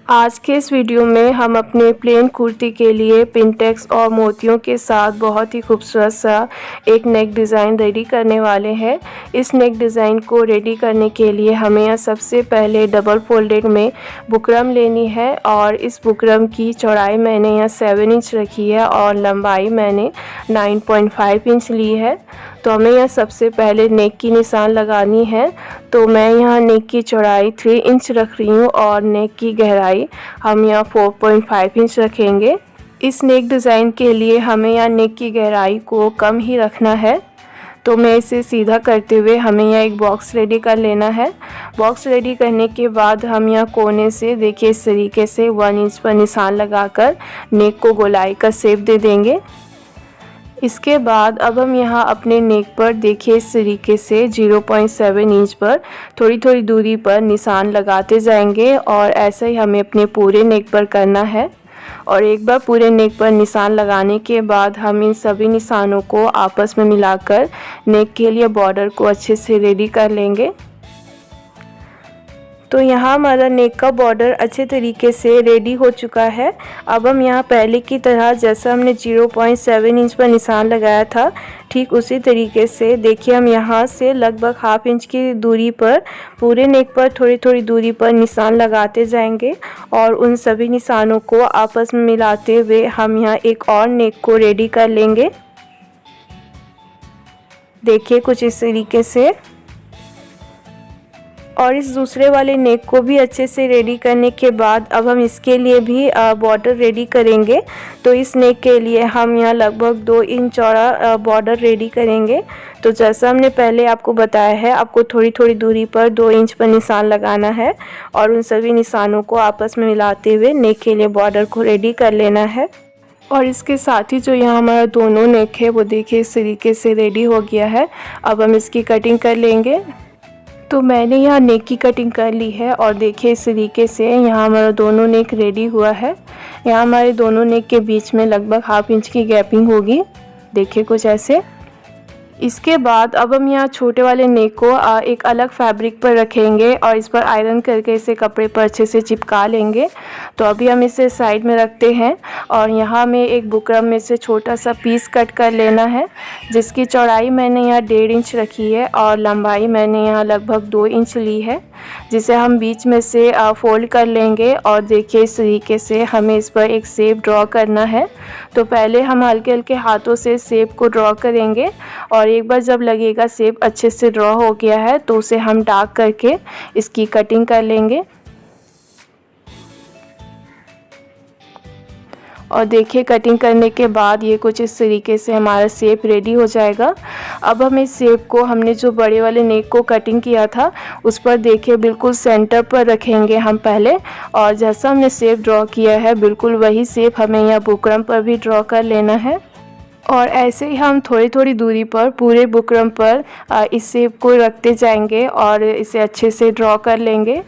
आज के इस वीडियो में हम अपने प्लेन कुर्ती के लिए पिंटेक्स और मोतियों के साथ बहुत ही खूबसूरत सा एक नेक डिज़ाइन रेडी करने वाले हैं। इस नेक डिज़ाइन को रेडी करने के लिए हमें यहाँ सबसे पहले डबल फोल्डेड में बुकरम लेनी है और इस बुकरम की चौड़ाई मैंने यहाँ 7 इंच रखी है और लंबाई मैंने 9.5 इंच ली है। तो हमें यहाँ सबसे पहले नेक की निशान लगानी है। तो मैं यहाँ नेक की चौड़ाई 3 इंच रख रही हूँ और नेक की गहराई हम यहाँ 4.5 इंच रखेंगे। इस नेक डिज़ाइन के लिए हमें यहाँ नेक की गहराई को कम ही रखना है। तो मैं इसे सीधा करते हुए हमें यहाँ एक बॉक्स रेडी कर लेना है। बॉक्स रेडी करने के बाद हम यहाँ कोने से देखिए इस तरीके से 1 इंच पर निशान लगाकर नेक को गोलाई का शेप दे देंगे। इसके बाद अब हम यहाँ अपने नेक पर देखिए इस तरीके से 0.7 इंच पर थोड़ी थोड़ी दूरी पर निशान लगाते जाएंगे और ऐसा ही हमें अपने पूरे नेक पर करना है। और एक बार पूरे नेक पर निशान लगाने के बाद हम इन सभी निशानों को आपस में मिलाकर नेक के लिए बॉर्डर को अच्छे से रेडी कर लेंगे। तो यहाँ हमारा नेक का बॉर्डर अच्छे तरीके से रेडी हो चुका है। अब हम यहाँ पहले की तरह जैसा हमने 0.7 इंच पर निशान लगाया था ठीक उसी तरीके से देखिए हम यहाँ से लगभग हाफ इंच की दूरी पर पूरे नेक पर थोड़ी थोड़ी दूरी पर निशान लगाते जाएंगे और उन सभी निशानों को आपस में मिलाते हुए हम यहाँ एक और नेक को रेडी कर लेंगे। देखिए कुछ इस तरीके से। और इस दूसरे वाले नेक को भी अच्छे से रेडी करने के बाद अब हम इसके लिए भी बॉर्डर रेडी करेंगे। तो इस नेक के लिए हम यहाँ लगभग 2 इंच चौड़ा बॉर्डर रेडी करेंगे। तो जैसा हमने पहले आपको बताया है आपको थोड़ी थोड़ी दूरी पर 2 इंच पर निशान लगाना है और उन सभी निशानों को आपस में मिलाते हुए नेक के लिए बॉर्डर को रेडी कर लेना है। और इसके साथ ही जो यहाँ हमारा दोनों नेक है वो देखिए इस तरीके से रेडी हो गया है। अब हम इसकी कटिंग कर लेंगे। तो मैंने यहाँ नेक की कटिंग कर ली है और देखिए इस तरीके से यहाँ हमारा दोनों नेक रेडी हुआ है। यहाँ हमारे दोनों नेक के बीच में लगभग हाफ इंच की गैपिंग होगी, देखिए कुछ ऐसे। इसके बाद अब हम यहाँ छोटे वाले नेक को एक अलग फैब्रिक पर रखेंगे और इस पर आयरन करके इसे कपड़े पर अच्छे से चिपका लेंगे। तो अभी हम इसे साइड में रखते हैं और यहाँ हमें एक बुकरम में से छोटा सा पीस कट कर लेना है जिसकी चौड़ाई मैंने यहाँ 1.5 इंच रखी है और लंबाई मैंने यहाँ लगभग 2 इंच ली है, जिसे हम बीच में से फोल्ड कर लेंगे। और देखिए इस तरीके से हमें इस पर एक शेप ड्रॉ करना है। तो पहले हम हल्के हल्के हाथों से शेप को ड्रॉ करेंगे और एक बार जब लगेगा शेप अच्छे से ड्रॉ हो गया है तो उसे हम डार्क करके इसकी कटिंग कर लेंगे। और देखिए कटिंग करने के बाद ये कुछ इस तरीके से हमारा शेप रेडी हो जाएगा। अब हम इस शेप को हमने जो बड़े वाले नेक को कटिंग किया था उस पर देखिए बिल्कुल सेंटर पर रखेंगे हम पहले, और जैसा हमने शेप ड्रॉ किया है बिल्कुल वही शेप हमें यहाँ बुकरम पर भी ड्रॉ कर लेना है। और ऐसे ही हम थोड़ी थोड़ी दूरी पर पूरे बुकरम पर इस शेप को रखते जाएंगे और इसे अच्छे से ड्रॉ कर लेंगे।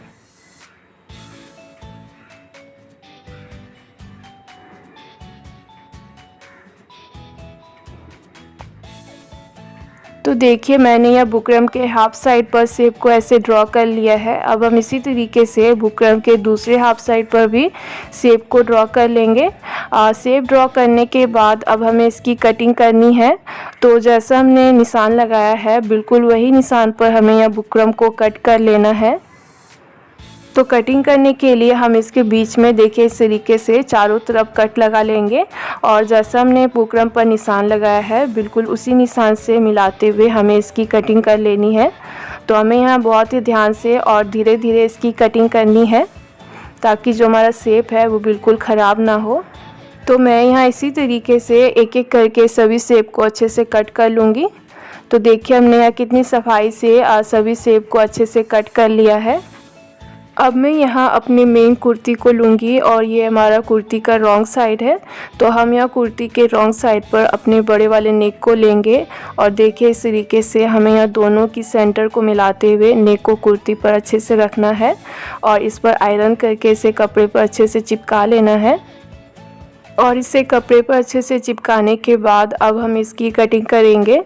तो देखिए मैंने यह बुकरम के हाफ साइड पर शेप को ऐसे ड्रॉ कर लिया है। अब हम इसी तरीके से बुकरम के दूसरे हाफ साइड पर भी शेप को ड्रॉ कर लेंगे। शेप ड्रॉ करने के बाद अब हमें इसकी कटिंग करनी है। तो जैसा हमने निशान लगाया है बिल्कुल वही निशान पर हमें यह बुकरम को कट कर लेना है। तो कटिंग करने के लिए हम इसके बीच में देखिए इस तरीके से चारों तरफ कट लगा लेंगे और जैसा हमने बुकरम पर निशान लगाया है बिल्कुल उसी निशान से मिलाते हुए हमें इसकी कटिंग कर लेनी है। तो हमें यहाँ बहुत ही ध्यान से और धीरे धीरे इसकी कटिंग करनी है ताकि जो हमारा शेप है वो बिल्कुल ख़राब ना हो। तो मैं यहाँ इसी तरीके से एक एक करके सभी शेप को अच्छे से कट कर लूँगी। तो देखिए हमने यहाँ कितनी सफाई से सभी शेप को अच्छे से कट कर लिया है। अब मैं यहाँ अपनी मेन कुर्ती को लूँगी और ये हमारा कुर्ती का रॉन्ग साइड है। तो हम यहाँ कुर्ती के रॉन्ग साइड पर अपने बड़े वाले नेक को लेंगे और देखिए इस तरीके से हमें यहाँ दोनों की सेंटर को मिलाते हुए नेक को कुर्ती पर अच्छे से रखना है और इस पर आयरन करके इसे कपड़े पर अच्छे से चिपका लेना है। और इसे कपड़े पर अच्छे से चिपकाने के बाद अब हम इसकी कटिंग करेंगे।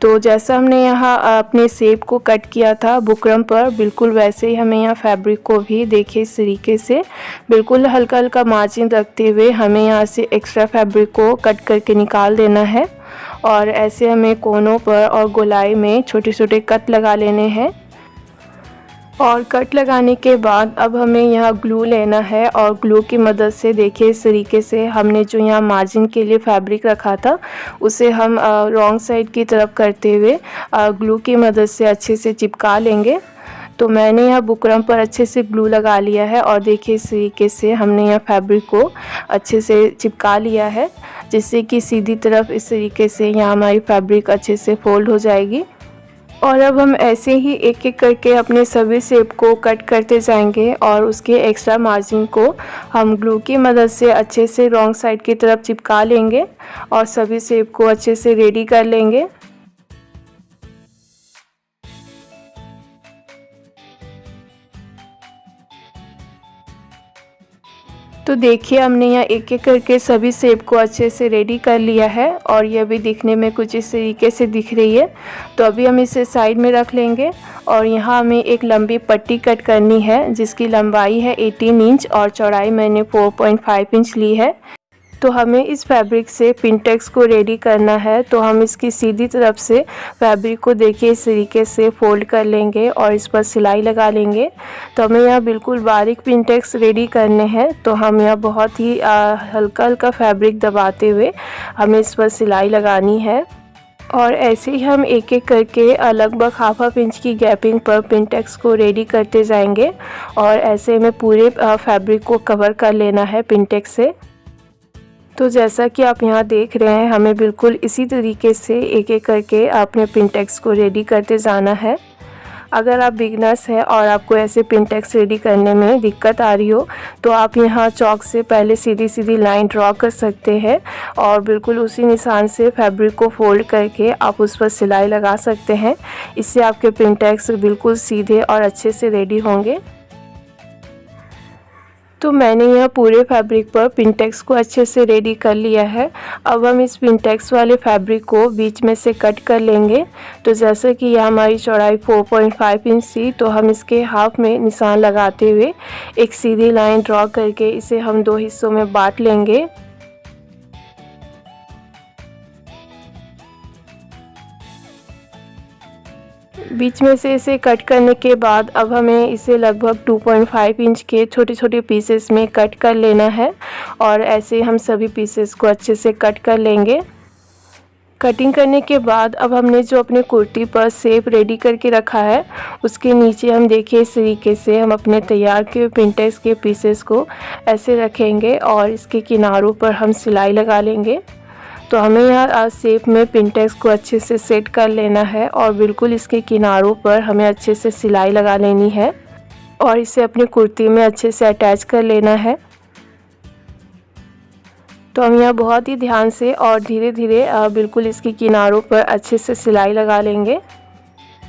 तो जैसा हमने यहाँ अपने शेप को कट किया था बुकरम पर, बिल्कुल वैसे ही हमें यहाँ फैब्रिक को भी देखिए इस तरीके से बिल्कुल हल्का हल्का मार्जिन रखते हुए हमें यहाँ से एक्स्ट्रा फैब्रिक को कट करके निकाल देना है। और ऐसे हमें कोनों पर और गोलाई में छोटे छोटे कट लगा लेने हैं। और कट लगाने के बाद अब हमें यहाँ ग्लू लेना है और ग्लू की मदद से देखिए इस तरीके से हमने जो यहाँ मार्जिन के लिए फैब्रिक रखा था उसे हम रॉन्ग साइड की तरफ करते हुए ग्लू की मदद से अच्छे से चिपका लेंगे। तो मैंने यहाँ बुकरम पर अच्छे से ग्लू लगा लिया है और देखिए इस तरीके से हमने यहाँ फैब्रिक को अच्छे से चिपका लिया है, जिससे कि सीधी तरफ इस तरीके से यहाँ हमारी फैब्रिक अच्छे से फोल्ड हो जाएगी। और अब हम ऐसे ही एक एक करके अपने सभी शेप को कट करते जाएंगे और उसके एक्स्ट्रा मार्जिन को हम ग्लू की मदद से अच्छे से रॉन्ग साइड की तरफ चिपका लेंगे और सभी शेप को अच्छे से रेडी कर लेंगे। तो देखिए हमने यहाँ एक एक करके सभी शेप को अच्छे से रेडी कर लिया है और ये भी दिखने में कुछ इस तरीके से दिख रही है। तो अभी हम इसे साइड में रख लेंगे और यहाँ हमें एक लंबी पट्टी कट करनी है जिसकी लंबाई है 18 इंच और चौड़ाई मैंने 4.5 इंच ली है। तो हमें इस फैब्रिक से पिनटेक्स को रेडी करना है। तो हम इसकी सीधी तरफ से फैब्रिक को देखिए इस तरीके से फोल्ड कर लेंगे और इस पर सिलाई लगा लेंगे। तो हमें यहाँ बिल्कुल बारीक पिनटेक्स रेडी करने हैं। तो हम यहाँ बहुत ही हल्का हल्का फैब्रिक दबाते हुए हमें इस पर सिलाई लगानी है और ऐसे ही हम एक एक करके लगभग हाफ इंच की गैपिंग पर पिनटेक्स को रेडी करते जाएंगे और ऐसे में पूरे फैब्रिक को कवर कर लेना है पिनटेक्स से। तो जैसा कि आप यहाँ देख रहे हैं हमें बिल्कुल इसी तरीके से एक एक करके अपने पिनटेक्स को रेडी करते जाना है। अगर आप बिगनर्स हैं और आपको ऐसे पिनटेक्स रेडी करने में दिक्कत आ रही हो तो आप यहाँ चॉक से पहले सीधी सीधी लाइन ड्रॉ कर सकते हैं और बिल्कुल उसी निशान से फैब्रिक को फोल्ड करके आप उस पर सिलाई लगा सकते हैं। इससे आपके पिनटेक्स बिल्कुल सीधे और अच्छे से रेडी होंगे। तो मैंने यहाँ पूरे फैब्रिक पर पिनटेक्स को अच्छे से रेडी कर लिया है। अब हम इस पिनटेक्स वाले फैब्रिक को बीच में से कट कर लेंगे। तो जैसे कि यहाँ हमारी चौड़ाई 4.5 इंच थी तो हम इसके हाफ में निशान लगाते हुए एक सीधी लाइन ड्रॉ करके इसे हम दो हिस्सों में बांट लेंगे। बीच में से इसे कट करने के बाद अब हमें इसे लगभग 2.5 इंच के छोटे छोटे पीसेस में कट कर लेना है और ऐसे हम सभी पीसेस को अच्छे से कट कर लेंगे। कटिंग करने के बाद अब हमने जो अपने कुर्ती पर शेप रेडी करके रखा है उसके नीचे हम देखिए इस तरीके से हम अपने तैयार किए पिनटेक्स के पीसेस को ऐसे रखेंगे और इसके किनारों पर हम सिलाई लगा लेंगे। तो हमें यहाँ शेप में पिनटेक्स को अच्छे से सेट कर लेना है और बिल्कुल इसके किनारों पर हमें अच्छे से सिलाई लगा लेनी है और इसे अपनी कुर्ती में अच्छे से अटैच कर लेना है। तो हम यहाँ बहुत ही ध्यान से और धीरे धीरे बिल्कुल इसके किनारों पर अच्छे से सिलाई लगा लेंगे।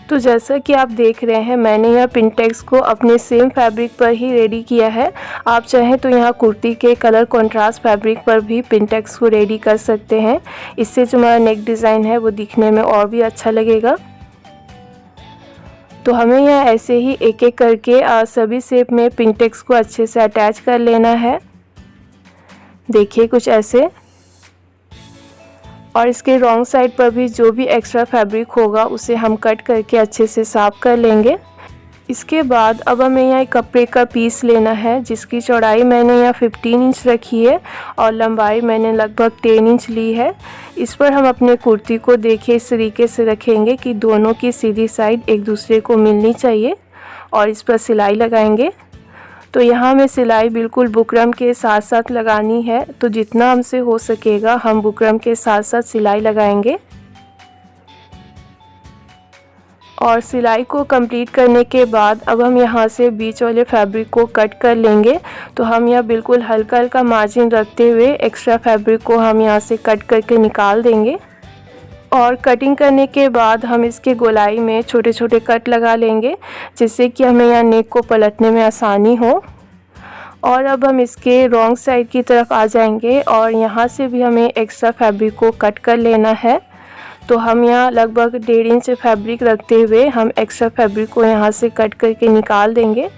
तो जैसा कि आप देख रहे हैं मैंने यहाँ पिनटेक्स को अपने सेम फैब्रिक पर ही रेडी किया है। आप चाहें तो यहाँ कुर्ती के कलर कंट्रास्ट फैब्रिक पर भी पिनटेक्स को रेडी कर सकते हैं। इससे जो हमारा नेक डिज़ाइन है वो दिखने में और भी अच्छा लगेगा। तो हमें यहाँ ऐसे ही एक एक करके सभी शेप में पिनटेक्स को अच्छे से अटैच कर लेना है। देखिए कुछ ऐसे, और इसके रॉन्ग साइड पर भी जो भी एक्स्ट्रा फैब्रिक होगा उसे हम कट करके अच्छे से साफ कर लेंगे। इसके बाद अब हमें यहाँ एक कपड़े का पीस लेना है जिसकी चौड़ाई मैंने यहाँ 15 इंच रखी है और लंबाई मैंने लगभग 10 इंच ली है। इस पर हम अपने कुर्ती को देखिए इस तरीके से रखेंगे कि दोनों की सीधी साइड एक दूसरे को मिलनी चाहिए और इस पर सिलाई लगाएंगे। तो यहाँ हमें सिलाई बिल्कुल बुकरम के साथ साथ लगानी है। तो जितना हमसे हो सकेगा हम बुकरम के साथ साथ सिलाई लगाएंगे और सिलाई को कंप्लीट करने के बाद अब हम यहाँ से बीच वाले फैब्रिक को कट कर लेंगे। तो हम यहाँ बिल्कुल हल्का हल्का मार्जिन रखते हुए एक्स्ट्रा फैब्रिक को हम यहाँ से कट करके निकाल देंगे और कटिंग करने के बाद हम इसके गोलाई में छोटे छोटे कट लगा लेंगे जिससे कि हमें यहाँ नेक को पलटने में आसानी हो। और अब हम इसके रॉन्ग साइड की तरफ आ जाएंगे और यहाँ से भी हमें एक्स्ट्रा फैब्रिक को कट कर लेना है। तो हम यहाँ लगभग 1.5 इंच फैब्रिक रखते हुए हम एक्स्ट्रा फैब्रिक को यहाँ से कट करके निकाल देंगे।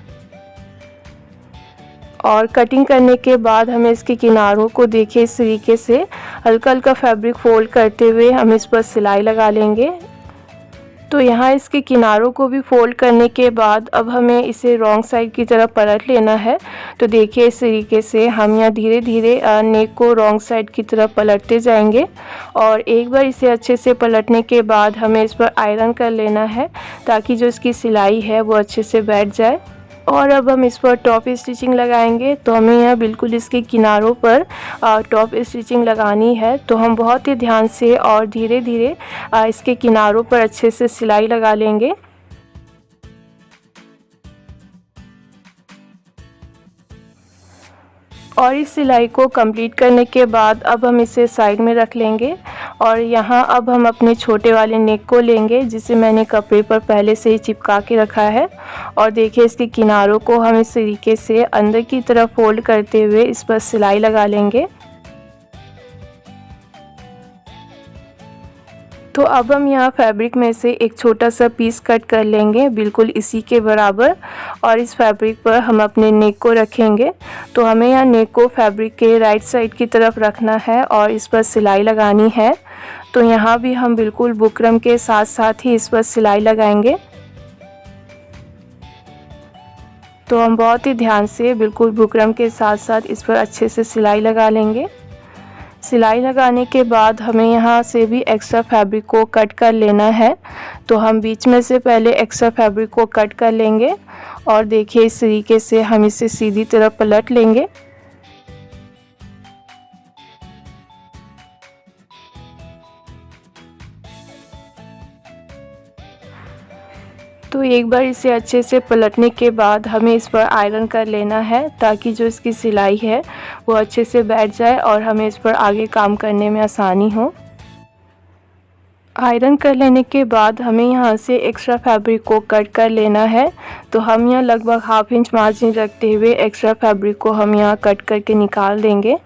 और कटिंग करने के बाद हमें इसके किनारों को देखिए इस तरीके से हल्का हल्का फैब्रिक फोल्ड करते हुए हम इस पर सिलाई लगा लेंगे। तो यहाँ इसके किनारों को भी फोल्ड करने के बाद अब हमें इसे रॉन्ग साइड की तरफ पलट लेना है। तो देखिए इस तरीके से हम यहाँ धीरे धीरे नेक को रॉन्ग साइड की तरफ पलटते जाएंगे और एक बार इसे अच्छे से पलटने के बाद हमें इस पर आयरन कर लेना है ताकि जो इसकी सिलाई है वो अच्छे से बैठ जाए। और अब हम इस पर टॉप स्टिचिंग लगाएंगे। तो हमें यहाँ बिल्कुल इसके किनारों पर टॉप स्टिचिंग लगानी है। तो हम बहुत ही ध्यान से और धीरे धीरे इसके किनारों पर अच्छे से सिलाई लगा लेंगे। और इस सिलाई को कंप्लीट करने के बाद अब हम इसे साइड में रख लेंगे और यहाँ अब हम अपने छोटे वाले नेक को लेंगे जिसे मैंने कपड़े पर पहले से ही चिपका के रखा है। और देखिए इसके किनारों को हम इस तरीके से अंदर की तरफ फोल्ड करते हुए इस पर सिलाई लगा लेंगे। तो अब हम यहाँ फैब्रिक में से एक छोटा सा पीस कट कर लेंगे बिल्कुल इसी के बराबर और इस फैब्रिक पर हम अपने नेक को रखेंगे। तो हमें यहाँ नेक को फैब्रिक के राइट साइड की तरफ रखना है और इस पर सिलाई लगानी है। तो यहाँ भी हम बिल्कुल बुकरम के साथ साथ ही इस पर सिलाई लगाएंगे। तो हम बहुत ही ध्यान से बिल्कुल बुकरम के साथ साथ इस पर अच्छे से सिलाई लगा लेंगे। सिलाई लगाने के बाद हमें यहाँ से भी एक्स्ट्रा फैब्रिक को कट कर लेना है। तो हम बीच में से पहले एक्स्ट्रा फैब्रिक को कट कर लेंगे और देखिए इस तरीके से हम इसे सीधी तरफ पलट लेंगे। तो एक बार इसे अच्छे से पलटने के बाद हमें इस पर आयरन कर लेना है ताकि जो इसकी सिलाई है वो अच्छे से बैठ जाए और हमें इस पर आगे काम करने में आसानी हो। आयरन कर लेने के बाद हमें यहाँ से एक्स्ट्रा फैब्रिक को कट कर लेना है। तो हम यहाँ लगभग 1/2 इंच मार्जिन रखते हुए एक्स्ट्रा फैब्रिक को हम यहाँ कट करके निकाल देंगे।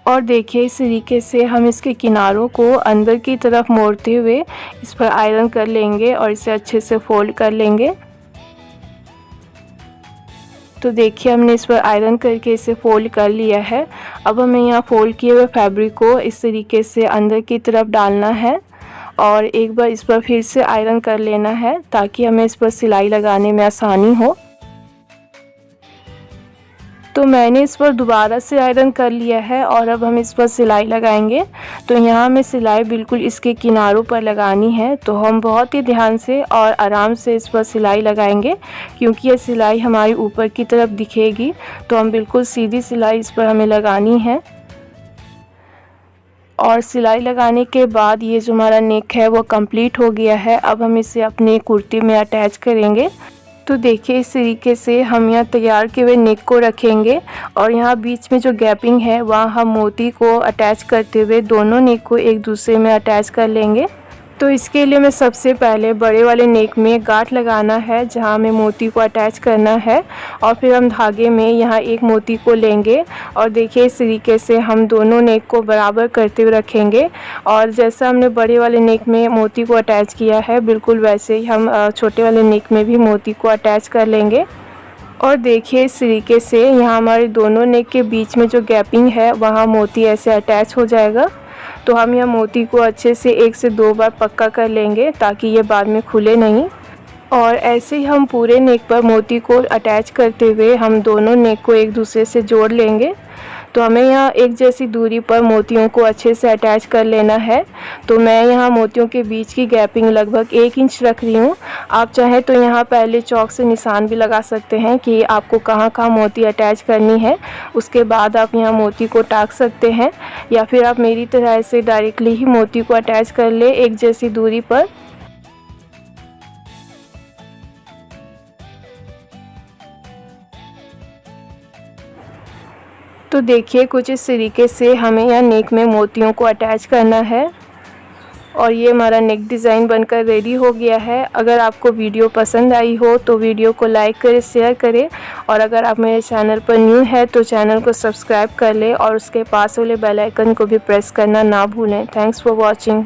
और देखिए इस तरीके से हम इसके किनारों को अंदर की तरफ मोड़ते हुए इस पर आयरन कर लेंगे और इसे अच्छे से फोल्ड कर लेंगे। तो देखिए हमने इस पर आयरन करके इसे फोल्ड कर लिया है। अब हमें यहाँ फोल्ड किए हुए फैब्रिक को इस तरीके से अंदर की तरफ डालना है और एक बार इस पर फिर से आयरन कर लेना है ताकि हमें इस पर सिलाई लगाने में आसानी हो। तो मैंने इस पर दोबारा से आयरन कर लिया है और अब हम इस पर सिलाई लगाएंगे। तो यहाँ हमें सिलाई बिल्कुल इसके किनारों पर लगानी है। तो हम बहुत ही ध्यान से और आराम से इस पर सिलाई लगाएंगे क्योंकि ये सिलाई हमारी ऊपर की तरफ दिखेगी। तो हम बिल्कुल सीधी सिलाई इस पर हमें लगानी है। और सिलाई लगाने के बाद ये जो हमारा नेक है वो कंप्लीट हो गया है। अब हम इसे अपनी कुर्ती में अटैच करेंगे। तो देखिए इस तरीके से हम यहाँ तैयार किए हुए नेक को रखेंगे और यहाँ बीच में जो गैपिंग है वहाँ हम मोती को अटैच करते हुए दोनों नेक को एक दूसरे में अटैच कर लेंगे। तो इसके लिए मैं सबसे पहले बड़े वाले नेक में गांठ लगाना है जहाँ हमें मोती को अटैच करना है और फिर हम धागे में यहाँ एक मोती को लेंगे और देखिए इस तरीके से हम दोनों नेक को बराबर करते हुए रखेंगे। और जैसा हमने बड़े वाले नेक में मोती को अटैच किया है बिल्कुल वैसे ही हम छोटे वाले नेक में भी मोती को अटैच कर लेंगे। और देखिए इस तरीके से यहाँ हमारे दोनों नेक के बीच में जो गैपिंग है वहाँ मोती ऐसे अटैच हो जाएगा। तो हम यह मोती को अच्छे से 1 से 2 बार पक्का कर लेंगे ताकि ये बाद में खुले नहीं। और ऐसे ही हम पूरे नेक पर मोती को अटैच करते हुए हम दोनों नेक को एक दूसरे से जोड़ लेंगे। तो हमें यहाँ एक जैसी दूरी पर मोतियों को अच्छे से अटैच कर लेना है। तो मैं यहाँ मोतियों के बीच की गैपिंग लगभग 1 इंच रख रही हूँ। आप चाहें तो यहाँ पहले चौक से निशान भी लगा सकते हैं कि आपको कहाँ कहाँ मोती अटैच करनी है। उसके बाद आप यहाँ मोती को टाक सकते हैं या फिर आप मेरी तरह ऐसे डायरेक्टली ही मोती को अटैच कर ले एक जैसी दूरी पर। तो देखिए कुछ इस तरीके से हमें यहाँ नेक में मोतियों को अटैच करना है। और ये हमारा नेक डिज़ाइन बनकर रेडी हो गया है। अगर आपको वीडियो पसंद आई हो तो वीडियो को लाइक करें, शेयर करें और अगर आप मेरे चैनल पर न्यू है तो चैनल को सब्सक्राइब कर लें और उसके पास वाले बेल आइकन को भी प्रेस करना ना भूलें। Thanks for watching.